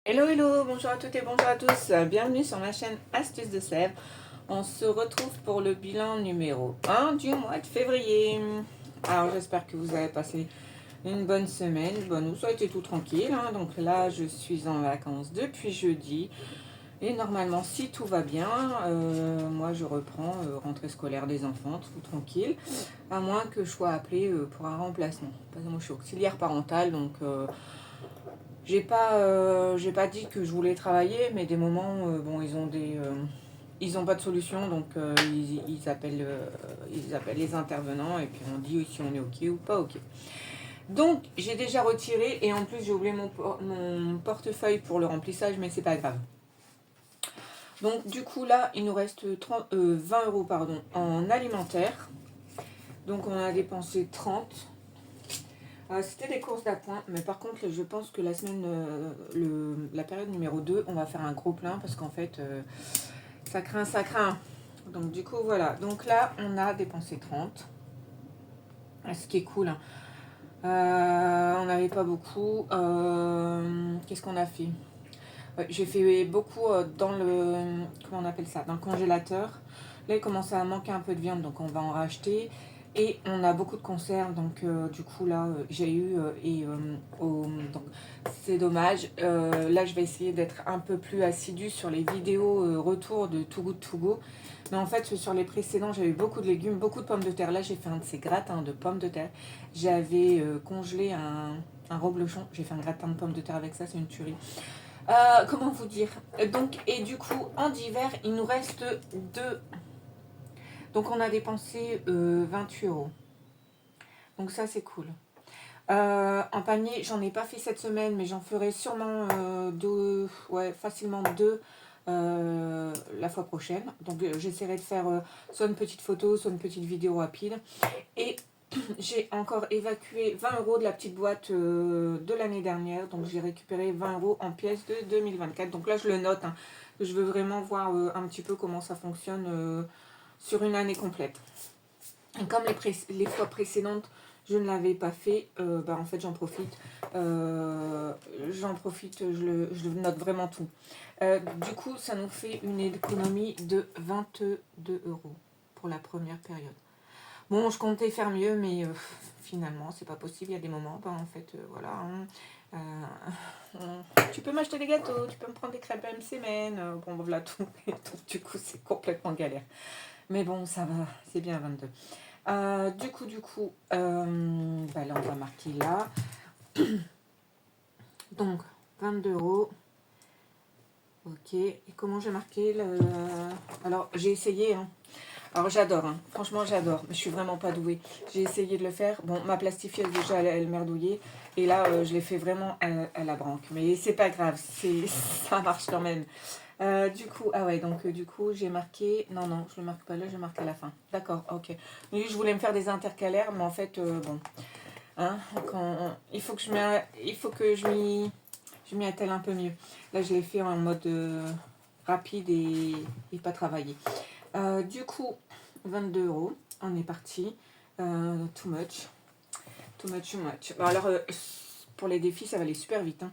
Hello hello, bonjour à toutes et bonjour à tous, bienvenue sur ma chaîne Astuces de Sèvres. On se retrouve pour le bilan numéro 1 du mois de février. Alors j'espère que vous avez passé une bonne semaine, nous ça a été tout tranquille, hein. Donc là je suis en vacances depuis jeudi et normalement si tout va bien, moi je reprends rentrée scolaire des enfants, tout tranquille, à moins que je sois appelée pour un remplacement. Parce que moi je suis auxiliaire parentale donc... j'ai pas dit que je voulais travailler, mais des moments, ils ont pas de solution, donc ils appellent les intervenants et puis on dit si on est ok ou pas ok. Donc j'ai déjà retiré et en plus j'ai oublié mon portefeuille pour le remplissage, mais c'est pas grave. Donc du coup là il nous reste 20 euros pardon, en alimentaire. Donc on a dépensé 30. C'était des courses d'appoint, mais par contre, je pense que la semaine, la période numéro 2, on va faire un gros plein parce qu'en fait, ça craint, ça craint. Donc, du coup, voilà. Donc là, on a dépensé 30, ce qui est cool, hein. On n'avait pas beaucoup. Qu'est-ce qu'on a fait? Ouais, j'ai fait beaucoup dans le. Comment on appelle ça? Dans le congélateur. Là, il commence à manquer un peu de viande, donc on va en racheter. Et on a beaucoup de conserves, donc du coup là j'ai eu donc c'est dommage. Là je vais essayer d'être un peu plus assidue sur les vidéos retour de Too Good To Go. Mais en fait sur les précédents j'ai eu beaucoup de légumes, beaucoup de pommes de terre. Là j'ai fait un de ces gratins de pommes de terre. J'avais congelé un reblochon, j'ai fait un gratin de pommes de terre avec ça, c'est une tuerie. Comment vous dire? Donc et du coup en d'hiver il nous reste deux. Donc on a dépensé 28 euros. Donc ça c'est cool. En panier, j'en ai pas fait cette semaine, mais j'en ferai sûrement deux, ouais, facilement deux la fois prochaine. Donc j'essaierai de faire soit une petite photo, soit une petite vidéo rapide. Et j'ai encore évacué 20 euros de la petite boîte de l'année dernière. Donc j'ai récupéré 20 euros en pièces de 2024. Donc là je le note, hein. Je veux vraiment voir un petit peu comment ça fonctionne sur une année complète. Et comme les fois précédentes, je ne l'avais pas fait, en fait j'en profite. Je le note vraiment tout. Du coup, ça nous fait une économie de 22 euros pour la première période. Bon, je comptais faire mieux, mais finalement, c'est pas possible. Il y a des moments, en fait, voilà. Tu peux m'acheter des gâteaux, tu peux me prendre des crêpes à une semaine. Bon, voilà tout. Et tout. Du coup, c'est complètement galère. Mais bon, ça va, c'est bien 22. Là, on va marquer là. Donc, 22 euros. Ok. Et comment j'ai marqué le... Alors, j'ai essayé, hein. Alors, j'adore, hein. Franchement, j'adore. Mais je suis vraiment pas douée. J'ai essayé de le faire. Bon, ma plastifieuse, déjà, elle merdouillait. Et là, je l'ai fait vraiment à la branque. Mais c'est pas grave. Ça marche quand même. Du coup, j'ai marqué... Non, je le marque pas là, je marque à la fin. D'accord, ok. Oui, je voulais me faire des intercalaires, mais en fait, bon... Hein, il faut que je m'y attelle un peu mieux. Là, je l'ai fait en mode rapide et pas travaillé. Du coup, 22 euros. On est parti. Too much. Too much, too much. Bon, alors, pour les défis, ça va aller super vite, hein.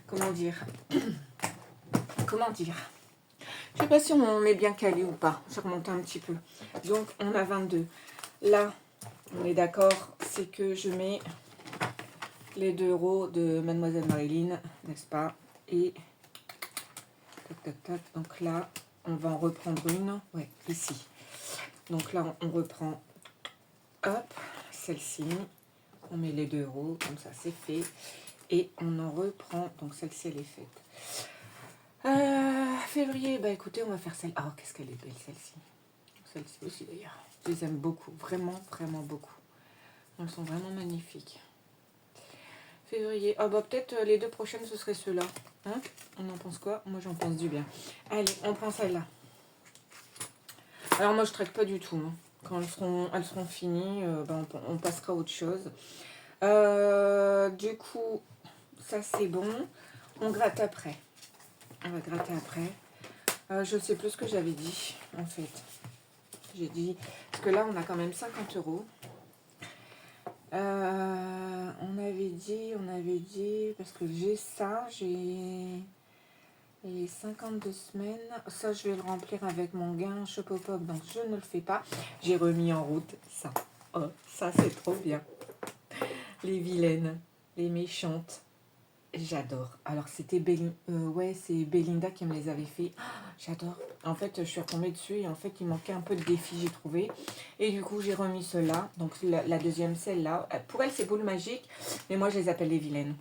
Comment dire? Comment dire? Je sais pas si on est bien calé ou pas. Je remonte un petit peu. Donc, on a 22. Là, on est d'accord, c'est que je mets les 2 euros de Mademoiselle Marilyn, n'est-ce pas? Et tac, tac, tac. Donc là, on va en reprendre une. Ouais, ici. Donc là, on reprend, hop, celle-ci. On met les 2 euros, comme ça, c'est fait. Et on en reprend. Donc celle-ci, elle est faite. Février, écoutez, on va faire celle. Oh, qu'est-ce qu'elle est belle, celle-ci. Celle-ci aussi, d'ailleurs. Je les aime beaucoup. Vraiment, vraiment beaucoup. Elles sont vraiment magnifiques. Février. Peut-être les 2 prochaines, ce serait ceux-là. Hein? On en pense quoi? Moi, j'en pense du bien. Allez, on prend celle-là. Alors, moi, je traite pas du tout, hein. Quand elles seront finies, on passera à autre chose. Du coup, ça, c'est bon. On gratte après. On va gratter après. Je sais plus ce que j'avais dit, en fait. J'ai dit... Parce que là, on a quand même 50 euros. On avait dit, parce que j'ai ça, j'ai les 52 semaines. Ça, je vais le remplir avec mon gain Shopopop, donc je ne le fais pas. J'ai remis en route ça. Oh, ça, c'est trop bien. Les vilaines, les méchantes. J'adore. Alors, c'était ouais, c'est Belinda qui me les avait fait. Ah, j'adore. En fait, je suis retombée dessus et en fait, il manquait un peu de défi, j'ai trouvé. Et du coup, j'ai remis ceux-là. Donc, la deuxième, celle-là. Pour elle, c'est boule magique. Mais moi, je les appelle les vilaines.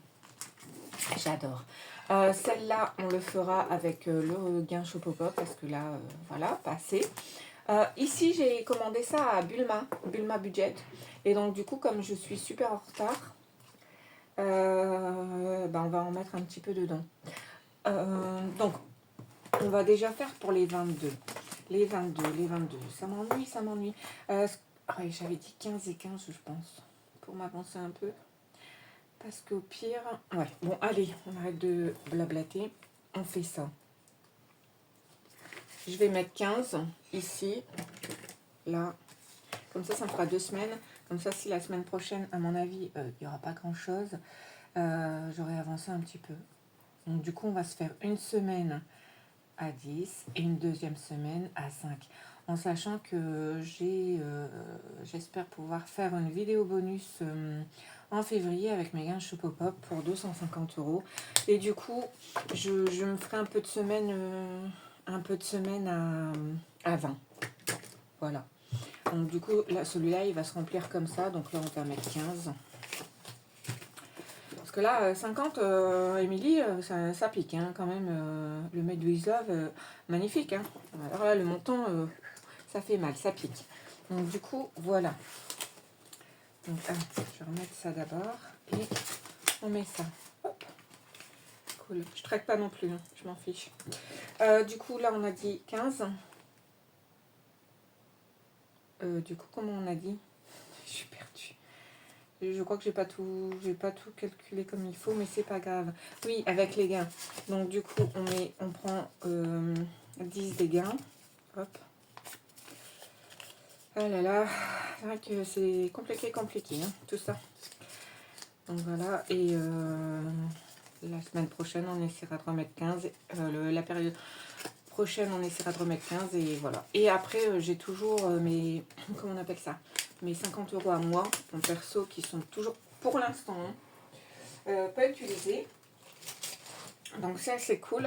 J'adore. Celle-là, on le fera avec le gain Shopopop parce que là, voilà, passé. Ici, j'ai commandé ça à Bulma Budget. Et donc, du coup, comme je suis super en retard, on va en mettre un petit peu dedans. Donc, on va déjà faire pour les 22. Les 22. Ça m'ennuie. Ouais, j'avais dit 15 et 15, je pense, pour m'avancer un peu. Parce qu'au pire... Ouais, bon, allez, on arrête de blablater. On fait ça. Je vais mettre 15 ici, là. Comme ça me fera 2 semaines. Comme ça, si la semaine prochaine, à mon avis, il n'y aura pas grand-chose, j'aurai avancé un petit peu. Donc, du coup, on va se faire une semaine à 10 et une deuxième semaine à 5. En sachant que j'espère pouvoir faire une vidéo bonus en février avec mes gains Shopopop pour 250 €. Et du coup, je me ferai un peu de semaine, à 20. Voilà. Donc du coup, là, celui-là, il va se remplir comme ça. Donc là, on va mettre 15. Parce que là, 50, Émilie, ça pique hein, quand même. Le Made with Love, magnifique. Hein. Alors là, le montant, ça fait mal, ça pique. Donc du coup, voilà. Donc, je vais remettre ça d'abord. Et on met ça. Hop. Cool. Je traque pas non plus, hein, je m'en fiche. Du coup, là, on a dit 15. Du coup, comment on a dit? Je suis perdue. Je crois que j'ai pas tout calculé comme il faut, mais c'est pas grave. Oui, avec les gains. Donc du coup, on prend 10 des gains. Hop. Ah là là, c'est vrai que c'est compliqué, hein, tout ça. Donc voilà, et la semaine prochaine, on essaiera de remettre 15. La période prochaine, on essaiera de remettre 15 et voilà. Et après, j'ai toujours mes, comment on appelle ça, mes 50 € à moi, en perso, qui sont toujours, pour l'instant, pas utilisés. Donc ça, c'est cool.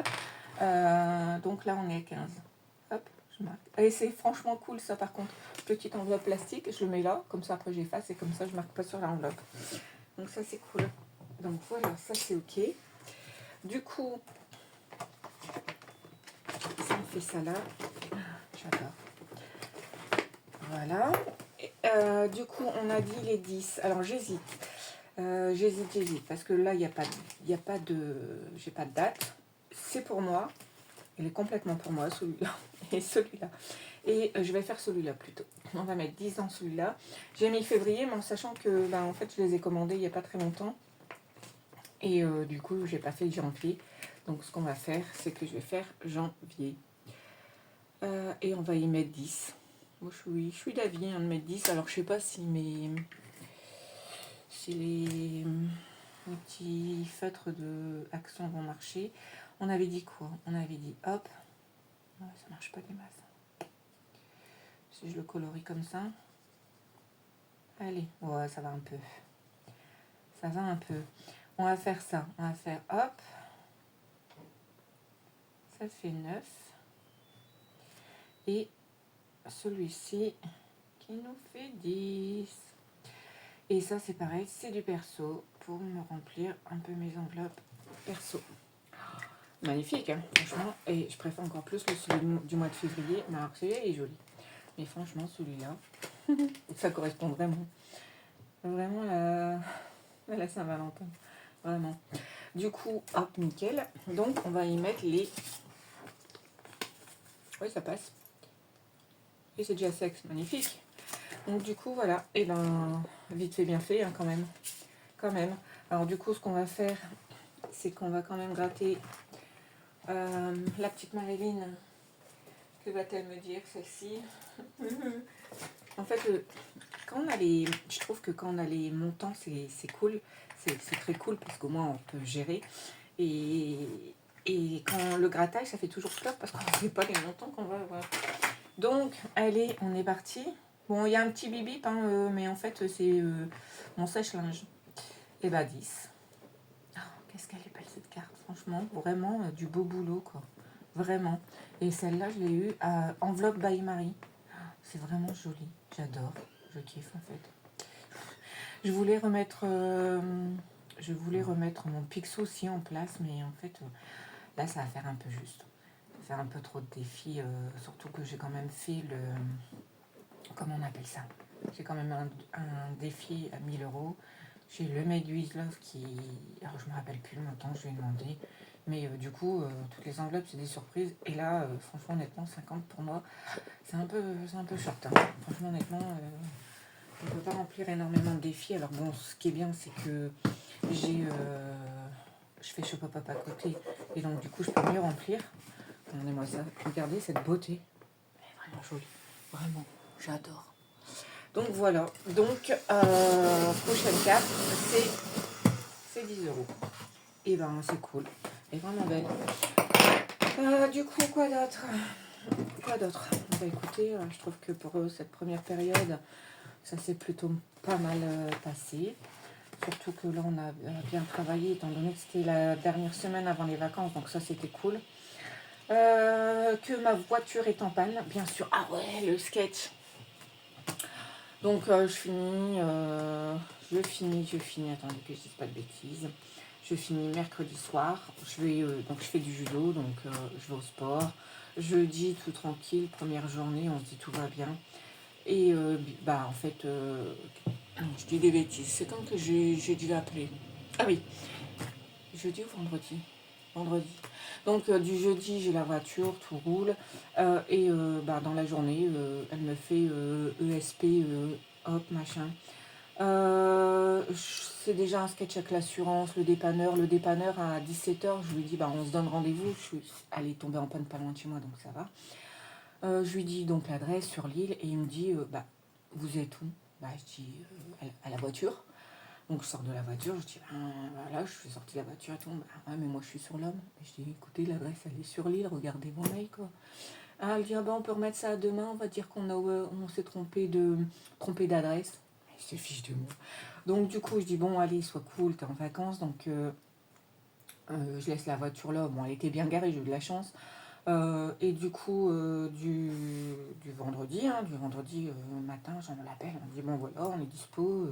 Donc là, on est à 15. Hop, je marque. Et c'est franchement cool, ça, par contre. Petite enveloppe plastique, je le mets là, comme ça, après, j'efface et comme ça, je marque pas sur l'enveloppe. Donc ça, c'est cool. Donc voilà, ça, c'est OK. Du coup, ça me fait ça là. J'adore. Voilà. Et, du coup, on a dit les 10. Alors, j'hésite. J'hésite. Parce que là, j'ai pas de date. C'est pour moi. Il est complètement pour moi, celui-là. Et celui-là. Et je vais faire celui-là plutôt. On va mettre 10 dans celui-là. J'ai mis février, mais en sachant que, en fait, je les ai commandés il n'y a pas très longtemps. Et du coup, j'ai pas fait janvier. Donc, ce qu'on va faire, c'est que je vais faire janvier. Et on va y mettre 10. Moi, je suis d'avis de mettre 10. Alors, je sais pas si les petits feutres de Action vont marcher. On avait dit quoi? On avait dit hop. Ouais, ça marche pas des masses. Si je le colorie comme ça. Allez, ouais, ça va un peu. Ça va un peu. On va faire ça. On va faire hop. Ça fait 9. Et celui-ci qui nous fait 10. Et ça, c'est pareil, c'est du perso pour me remplir un peu mes enveloppes perso. Magnifique, hein, franchement. Et je préfère encore plus celui du mois de février. Mais alors, celui-là, il est joli. Mais franchement, celui-là, ça correspond vraiment. Vraiment à la Saint-Valentin. Vraiment. Du coup, hop, nickel. Donc, on va y mettre les... Oui, ça passe. Et c'est déjà sexe, magnifique. Donc, du coup, voilà. Et vite fait, bien fait, hein, quand même. Quand même. Alors, du coup, ce qu'on va faire, c'est qu'on va quand même gratter la petite Marilyn. Que va-t-elle me dire, celle-ci? En fait, quand on a les... Je trouve que quand on a les montants, c'est cool. C'est très cool parce qu'au moins on peut gérer. Et, et quand le grattage, ça fait toujours peur parce qu'on ne sait pas les montants qu'on va avoir. Donc, allez, on est parti. Bon, il y a un petit bip-bip, hein, mais en fait, c'est mon sèche-linge. Et bah 10. Oh, qu'est-ce qu'elle est belle cette carte, franchement. Vraiment, du beau boulot, quoi. Vraiment. Et celle-là, je l'ai eue à Enveloppe by Marie. C'est vraiment joli. J'adore. Je kiffe, en fait. Je voulais remettre mon Picsou aussi en place, mais en fait, là, ça va faire un peu juste. Ça va faire un peu trop de défis, surtout que j'ai quand même fait le... Comment on appelle ça? J'ai quand même un défi à 1000 euros. J'ai le Make You Is Love qui... Alors, je me rappelle plus le montant, je lui ai demandé. Mais du coup, toutes les enveloppes, c'est des surprises. Et là, franchement, honnêtement, 50 pour moi, c'est un peu short. Hein. Franchement, honnêtement, on ne peut pas remplir énormément de défis. Alors bon, ce qui est bien, c'est que je fais Shop Up à côté. Et donc, du coup, je peux mieux remplir. Regardez-moi ça. Regardez cette beauté. Elle est vraiment jolie. Vraiment, j'adore. Donc, voilà. Donc, prochaine carte, c'est 10 euros. Et ben, c'est cool. Elle est vraiment belle. Du coup, quoi d'autre? Bah écoutez, je trouve que pour cette première période, ça s'est plutôt pas mal passé. Surtout que là, on a bien travaillé, étant donné que c'était la dernière semaine avant les vacances, donc ça, c'était cool. Que ma voiture est en panne, bien sûr. Ah ouais, le sketch. Donc, je finis, attendez que je dise pas de bêtises. Je finis mercredi soir. Donc, je fais du judo, donc je vais au sport. Jeudi, tout tranquille, première journée, on se dit tout va bien. Et en fait, je dis des bêtises. C'est quand que j'ai dû l'appeler? Ah oui, jeudi ou vendredi? Vendredi. Donc du jeudi, j'ai la voiture, tout roule. Dans la journée, elle me fait ESP, hop, machin. C'est déjà un sketch avec l'assurance, le dépanneur. Le dépanneur à 17h, je lui dis, on se donne rendez-vous. Elle est tombée en panne pas loin de chez moi, donc ça va. Je lui dis donc l'adresse sur l'île et il me dit vous êtes où? Je dis à la voiture. Donc je sors de la voiture, je dis voilà, je suis sortie de la voiture et tout. Ouais, mais moi je suis sur l'homme. Je dis écoutez, l'adresse elle est sur l'île, regardez mon mail quoi. Elle dit on peut remettre ça à demain, on va dire on s'est trompé d'adresse. Il se fiche de moi. Donc du coup je dis bon allez, sois cool, t'es en vacances, donc je laisse la voiture là. Bon, elle était bien garée, j'ai eu de la chance. Et du coup, du vendredi, matin, j'en l'appelle, on dit bon voilà, on est dispo.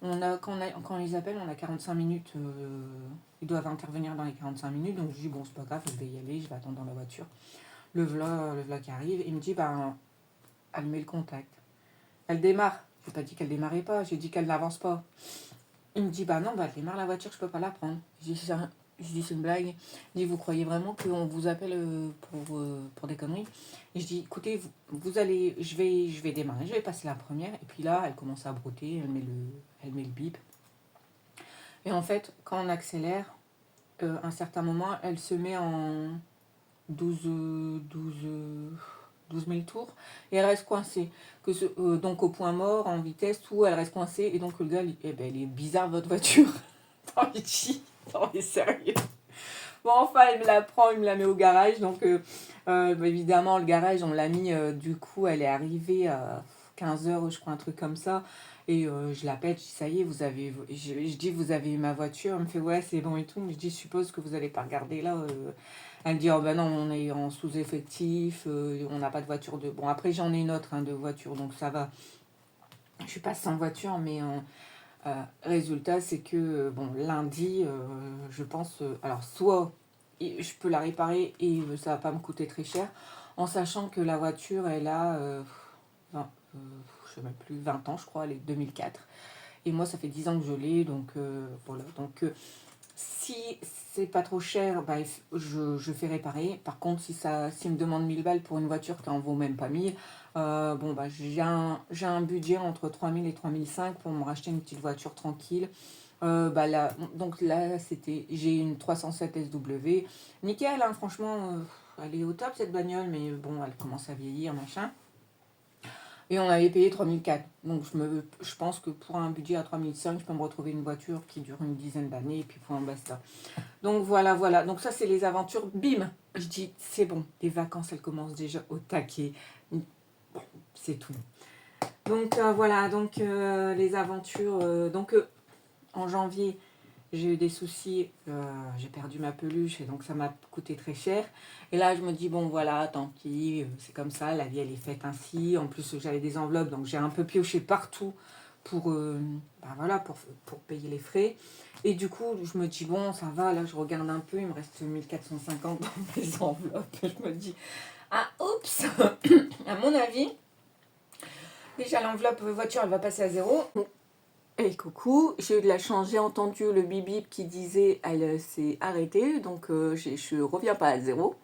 Quand on les appelle, on a 45 minutes, ils doivent intervenir dans les 45 minutes, donc je dis bon c'est pas grave, je vais y aller, je vais attendre dans la voiture. Le vlog qui arrive, il me dit elle met le contact. Elle démarre. J'ai pas dit qu'elle démarrait pas, j'ai dit qu'elle n'avance pas. Il me dit non, elle démarre la voiture, je peux pas la prendre. Je dis c'est une blague. Je dis vous croyez vraiment qu'on vous appelle pour des conneries? Et je dis écoutez, vous allez, je vais démarrer, je vais passer la première. Et puis là, elle commence à brouter, elle met le bip. Et en fait, quand on accélère, à un certain moment, elle se met en 12 000 tours et elle reste coincée. Donc au point mort, en vitesse, tout, elle reste coincée. Et donc le gars, elle est bizarre votre voiture. T'en es sérieux? Bon, enfin, il me la prend, il me la met au garage. Donc, évidemment, le garage, on l'a mis, du coup, elle est arrivée à 15h, je crois, un truc comme ça. Et je l'appelle, je dis, ça y est, je dis, vous avez eu ma voiture. Elle me fait, ouais, c'est bon et tout. Mais je dis, je suppose que vous n'allez pas regarder là. Elle me dit, oh ben non, on est en sous-effectif, on n'a pas de voiture de... Bon, après, j'en ai une autre de voiture, donc ça va. Je suis pas sans voiture, mais... résultat, c'est que lundi, je pense, alors soit je peux la réparer et ça va pas me coûter très cher, en sachant que la voiture, elle a, je sais même plus, 20 ans, je crois, elle est 2004. Et moi, ça fait 10 ans que je l'ai, donc voilà. Donc, si c'est pas trop cher, je fais réparer. Par contre, s'il me demande 1000 balles pour une voiture qui en vaut même pas 1000, j'ai un budget entre 3000 et 3005 pour me racheter une petite voiture tranquille. Donc là, j'ai une 307 SW. Nickel, hein, franchement, elle est au top cette bagnole, mais bon, elle commence à vieillir, machin. Et on avait payé 3004. Donc je pense que pour un budget à 3005, je peux me retrouver une voiture qui dure une dizaine d'années et puis point basta. Donc voilà, voilà. Donc ça, c'est les aventures. Bim. Je dis, c'est bon. Les vacances, elles commencent déjà au taquet. Bon, c'est tout. Donc voilà, donc les aventures. En janvier, j'ai eu des soucis. J'ai perdu ma peluche et donc ça m'a coûté très cher. Et là, je me dis, bon voilà, tant pis, c'est comme ça. La vie, elle est faite ainsi. En plus, j'avais des enveloppes, donc j'ai un peu pioché partout pour, voilà, pour payer les frais. Et du coup, je me dis, bon, ça va, là, je regarde un peu, il me reste 1450 dans mes enveloppes. Et je me dis, ah, oups, à mon avis, déjà l'enveloppe voiture, elle va passer à zéro. Et coucou, j'ai eu de la chance, j'ai entendu le bip qui disait, elle s'est arrêtée, donc je ne reviens pas à zéro.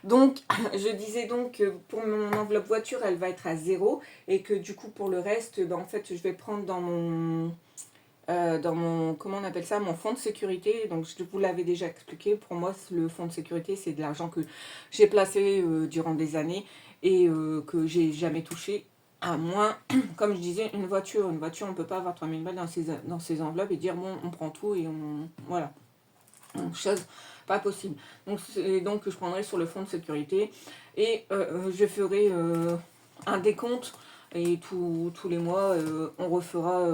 Donc, je disais donc que pour mon enveloppe voiture, elle va être à zéro. Et que du coup, pour le reste, en fait, je vais prendre dans mon, comment on appelle ça, mon fonds de sécurité. Donc, je vous l'avais déjà expliqué. Pour moi, le fonds de sécurité, c'est de l'argent que j'ai placé durant des années et que j'ai jamais touché. À moins, comme je disais, une voiture, on ne peut pas avoir 3000 balles dans ses enveloppes et dire, bon, on prend tout et on... Voilà. Chose pas possible. Donc je prendrai sur le fonds de sécurité et je ferai un décompte et tous les mois on refera,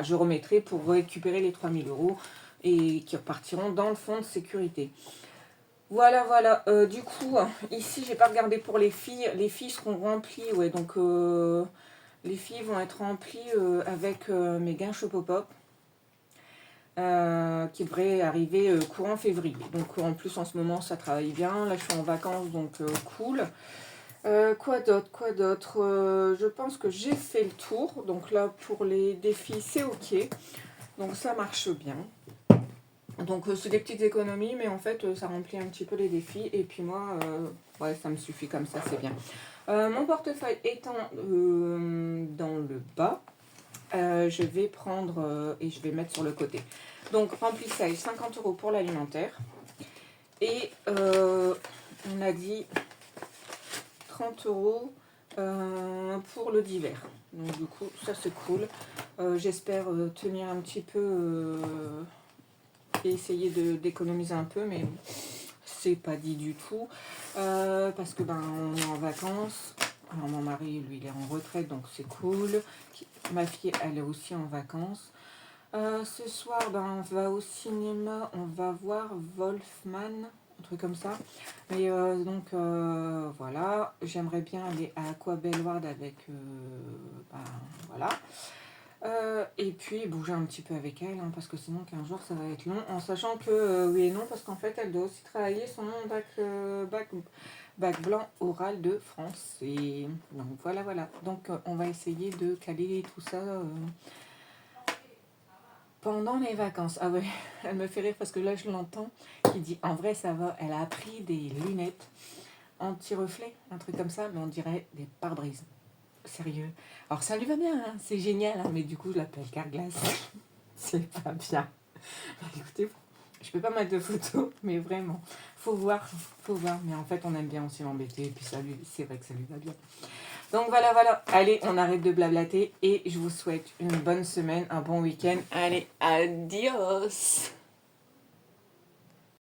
je remettrai pour récupérer les 3000 euros et qui repartiront dans le fonds de sécurité. Voilà, voilà. Du coup, ici, j'ai pas regardé pour les filles. Les filles seront remplies, ouais. Donc, les filles vont être remplies avec mes gains Pop qui devrait arriver courant février. Donc en plus en ce moment ça travaille bien. Là je suis en vacances donc cool. Quoi d'autre je pense que j'ai fait le tour. Donc là pour les défis c'est ok. Donc ça marche bien. Donc c'est des petites économies mais en fait ça remplit un petit peu les défis. Et puis moi ouais ça me suffit comme ça, c'est bien. Mon portefeuille étant dans le bas, je vais prendre et je vais mettre sur le côté. Donc remplissage 50 euros pour l'alimentaire. Et on a dit 30 euros pour le divers. Donc du coup ça c'est cool. J'espère tenir un petit peu et essayer d'économiser un peu, mais c'est pas dit du tout. Parce que on est en vacances. Alors mon mari lui il est en retraite donc c'est cool. Ma fille elle est aussi en vacances. Ce soir, on va au cinéma, on va voir Wolfman, un truc comme ça. Mais voilà, j'aimerais bien aller à Aquabellward avec, voilà. Et puis bouger un petit peu avec elle, parce que sinon 15 jours ça va être long. En sachant que, oui et non, parce qu'en fait elle doit aussi travailler son bac blanc oral de français. Donc voilà, voilà. Donc on va essayer de caler tout ça. Pendant les vacances, ah ouais, elle me fait rire parce que là je l'entends, qui dit en vrai ça va, elle a pris des lunettes anti-reflet, un truc comme ça, mais on dirait des pare-brises. Sérieux. Alors ça lui va bien, hein, c'est génial, hein, mais du coup je l'appelle Carglass. C'est pas bien. Écoutez, je peux pas mettre de photos, mais vraiment, faut voir, mais en fait on aime bien aussi l'embêter, et puis c'est vrai que ça lui va bien. Donc voilà, voilà. Allez, on arrête de blablater et je vous souhaite une bonne semaine, un bon week-end. Allez, adios!